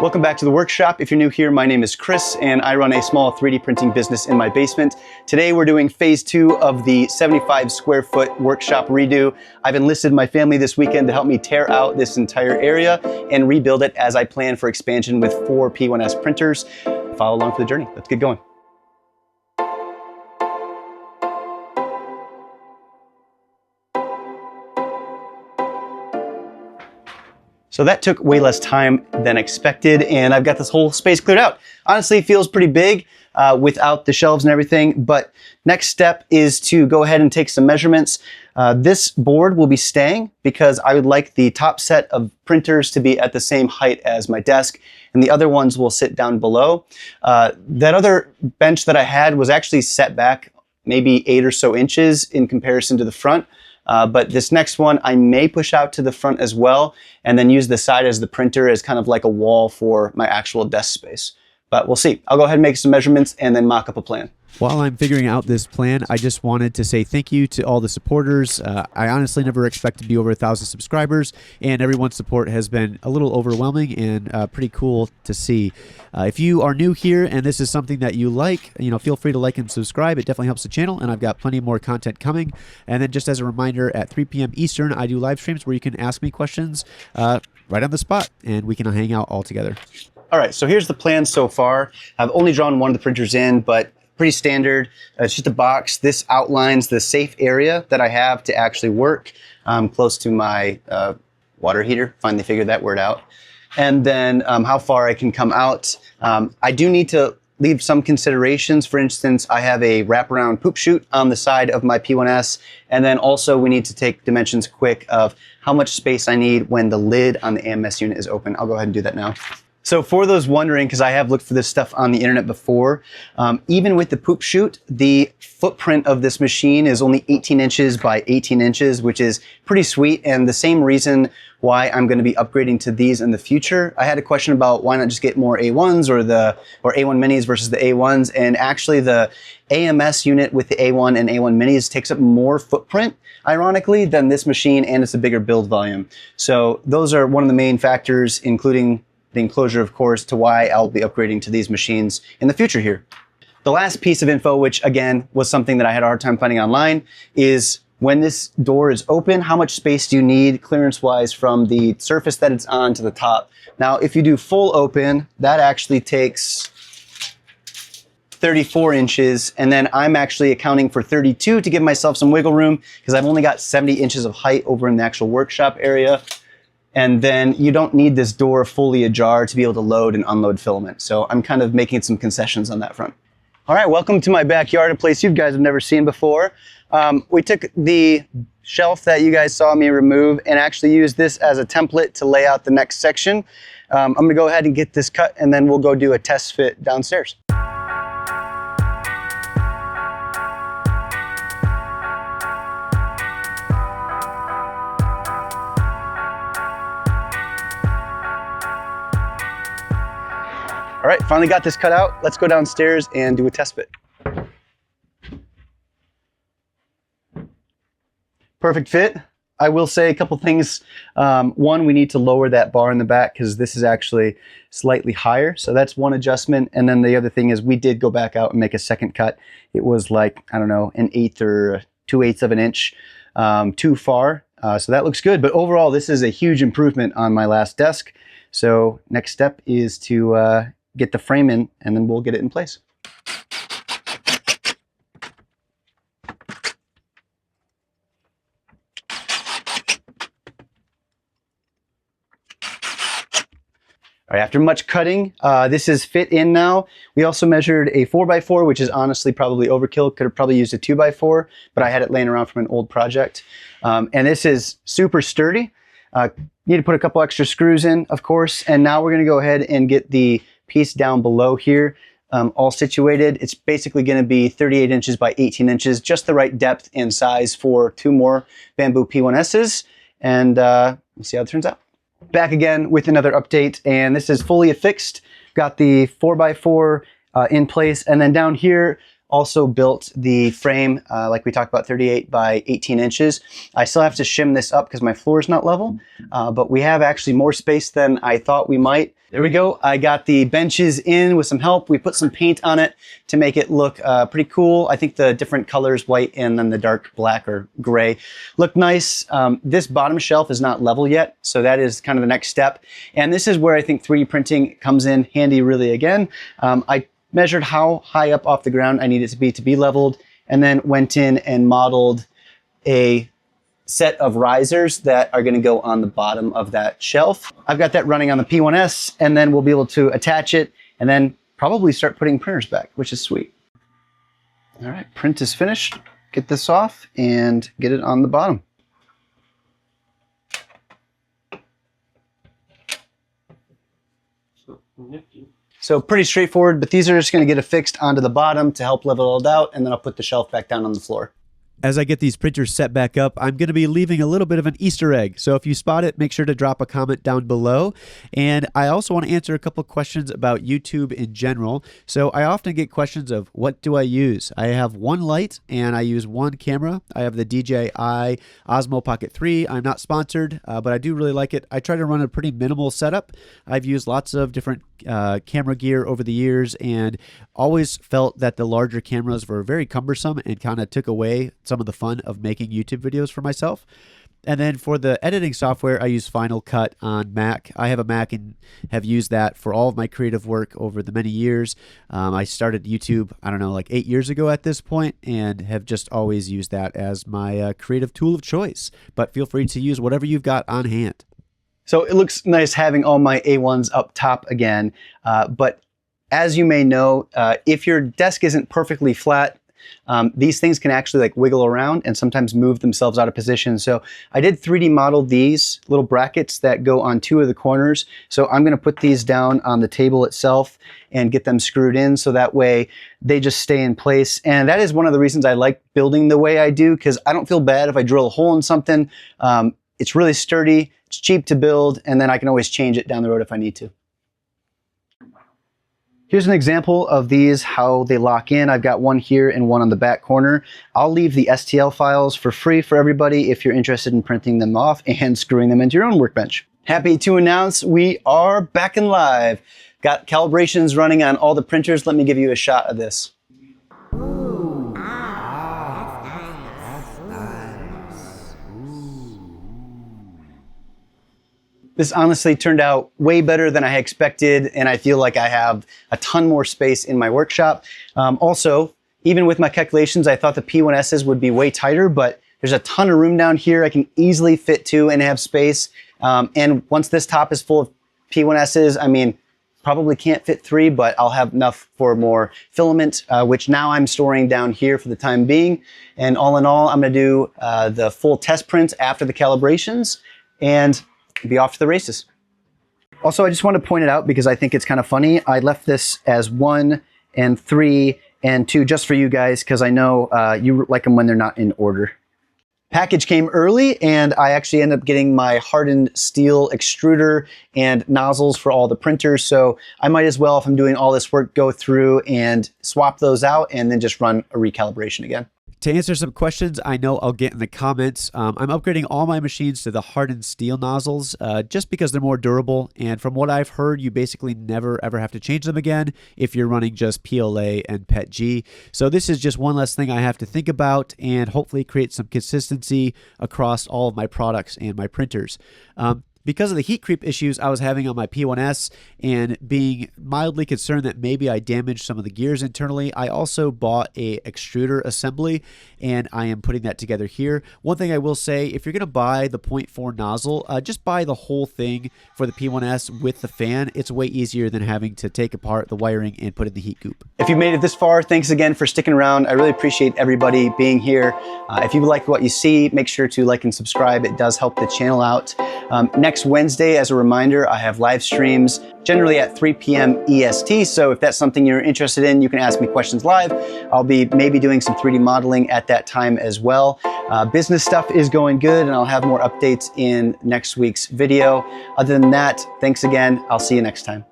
Welcome back to the workshop. If you're new here, my name is Chris and I run a small 3D printing business in my basement. Today we're doing phase 2 of the 75 square foot workshop redo. I've enlisted my family this weekend to help me tear out this entire area and rebuild it as I plan for expansion with 4 P1S printers. Follow along for the journey. Let's get going. So that took way less time than expected, and I've got this whole space cleared out. Honestly, it feels pretty big without the shelves and everything, but next step is to go ahead and take some measurements. This board will be staying because I would like the top set of printers to be at the same height as my desk, and the other ones will sit down below. That other bench that I had was actually set back maybe 8 or so inches in comparison to the front. But this next one, I may push out to the front as well and then use the side as the printer as kind of like a wall for my actual desk space. But we'll see. I'll go ahead and make some measurements and then mock up a plan. While I'm figuring out this plan, I just wanted to say thank you to all the supporters. I honestly never expected to be over 1,000 subscribers, and everyone's support has been a little overwhelming and pretty cool to see. If you are new here and this is something that you like, feel free to like and subscribe. It definitely helps the channel, and I've got plenty more content coming. And then just as a reminder, at 3 p.m. Eastern, I do live streams where you can ask me questions right on the spot, and we can hang out all together. All right, so here's the plan so far. I've only drawn one of the printers in, but pretty standard. It's just a box. This outlines the safe area that I have to actually work close to my water heater. Finally figured that word out. And then how far I can come out. I do need to leave some considerations. For instance, I have a wraparound poop chute on the side of my P1S. And then also we need to take dimensions quick of how much space I need when the lid on the AMS unit is open. I'll go ahead and do that now. So for those wondering, because I have looked for this stuff on the internet before, even with the poop chute, the footprint of this machine is only 18 inches by 18 inches, which is pretty sweet. And the same reason why I'm going to be upgrading to these in the future. I had a question about why not just get more A1s or A1 Minis versus the A1s. And actually the AMS unit with the A1 and A1 Minis takes up more footprint, ironically, than this machine, and it's a bigger build volume. So those are one of the main factors, including the enclosure, of course, to why I'll be upgrading to these machines in the future here. The last piece of info, which again was something that I had a hard time finding online, is when this door is open, how much space do you need clearance-wise from the surface that it's on to the top? Now, if you do full open, that actually takes 34 inches, and then I'm actually accounting for 32 to give myself some wiggle room because I've only got 70 inches of height over in the actual workshop area. And then you don't need this door fully ajar to be able to load and unload filament. So I'm kind of making some concessions on that front. All right, welcome to my backyard, a place you guys have never seen before. We took the shelf that you guys saw me remove and actually used this as a template to lay out the next section. I'm gonna go ahead and get this cut and then we'll go do a test fit downstairs. All right, finally got this cut out. Let's go downstairs and do a test fit. Perfect fit. I will say a couple things. One, we need to lower that bar in the back because this is actually slightly higher. So that's one adjustment. And then the other thing is we did go back out and make a second cut. It was like, I don't know, 1/8 or 2/8 of an inch too far. So that looks good. But overall, this is a huge improvement on my last desk. So next step is to get the frame in, and then we'll get it in place. All right, after much cutting, this is fit in now. We also measured a 4x4, which is honestly probably overkill. Could have probably used a 2x4, but I had it laying around from an old project. And this is super sturdy. Need to put a couple extra screws in, of course. And now we're gonna go ahead and get the piece down below here, all situated. It's basically going to be 38 inches by 18 inches, just the right depth and size for 2 more Bambu P1Ss, and we'll see how it turns out. Back again with another update, and this is fully affixed. Got the 4x4 in place, and then down here also built the frame, like we talked about, 38 by 18 inches. I still have to shim this up because my floor is not level, but we have actually more space than I thought we might. There we go. I got the benches in with some help. We put some paint on it to make it look pretty cool. I think the different colors, white and then the dark black or gray, look nice. This bottom shelf is not level yet, so that is kind of the next step. And this is where I think 3D printing comes in handy really again. I measured how high up off the ground I need it to be leveled, and then went in and modeled a set of risers that are going to go on the bottom of that shelf. I've got that running on the P1S, and then we'll be able to attach it and then probably start putting printers back, which is sweet. All right, print is finished. Get this off and get it on the bottom. So pretty straightforward, but these are just going to get affixed onto the bottom to help level it out, and then I'll put the shelf back down on the floor. As I get these printers set back up, I'm going to be leaving a little bit of an Easter egg. So if you spot it, make sure to drop a comment down below. And I also want to answer a couple questions about YouTube in general. So I often get questions of, what do I use? I have one light and I use one camera. I have the DJI Osmo Pocket 3. I'm not sponsored, but I do really like it. I try to run a pretty minimal setup. I've used lots of different camera gear over the years and always felt that the larger cameras were very cumbersome and kind of took away some of the fun of making YouTube videos for myself. And then for the editing software, I use Final Cut on Mac. I have a Mac and have used that for all of my creative work over the many years. I started YouTube, I don't know, like 8 years ago at this point, and have just always used that as my creative tool of choice. But feel free to use whatever you've got on hand. So it looks nice having all my A1s up top again, but as you may know, if your desk isn't perfectly flat, these things can actually like wiggle around and sometimes move themselves out of position. So I did 3D model these little brackets that go on 2 of the corners. So I'm going to put these down on the table itself and get them screwed in so that way they just stay in place. And that is one of the reasons I like building the way I do, because I don't feel bad if I drill a hole in something. It's really sturdy, it's cheap to build, and then I can always change it down the road if I need to. Here's an example of these, how they lock in. I've got one here and one on the back corner. I'll leave the STL files for free for everybody if you're interested in printing them off and screwing them into your own workbench. Happy to announce we are back and live. Got calibrations running on all the printers. Let me give you a shot of this. This honestly turned out way better than I expected, and I feel like I have a ton more space in my workshop. Also, even with my calculations, I thought the P1Ss would be way tighter, but there's a ton of room down here. I can easily fit 2 and have space. And once this top is full of P1Ss, I mean, probably can't fit 3, but I'll have enough for more filament, which now I'm storing down here for the time being. And all in all, I'm gonna do the full test print after the calibrations and be off to the races. Also, I just want to point it out because I think it's kind of funny. I left this as 1 and 3 and 2 just for you guys, because I know you like them when they're not in order. Package came early, and I actually ended up getting my hardened steel extruder and nozzles for all the printers. So I might as well, if I'm doing all this work, go through and swap those out and then just run a recalibration again. To answer some questions I know I'll get in the comments, I'm upgrading all my machines to the hardened steel nozzles just because they're more durable. And from what I've heard, you basically never ever have to change them again if you're running just PLA and PETG. So this is just one less thing I have to think about and hopefully create some consistency across all of my products and my printers. Because of the heat creep issues I was having on my P1S and being mildly concerned that maybe I damaged some of the gears internally, I also bought a extruder assembly and I am putting that together here. One thing I will say, if you're going to buy the 0.4 nozzle, just buy the whole thing for the P1S with the fan. It's way easier than having to take apart the wiring and put in the heat coop. If you made it this far, thanks again for sticking around. I really appreciate everybody being here. If you like what you see, make sure to like and subscribe. It does help the channel out. Next Wednesday, as a reminder, I have live streams generally at 3 p.m. EST. So if that's something you're interested in, you can ask me questions live. I'll be maybe doing some 3D modeling at that time as well. Business stuff is going good, and I'll have more updates in next week's video. Other than that, thanks again. I'll see you next time.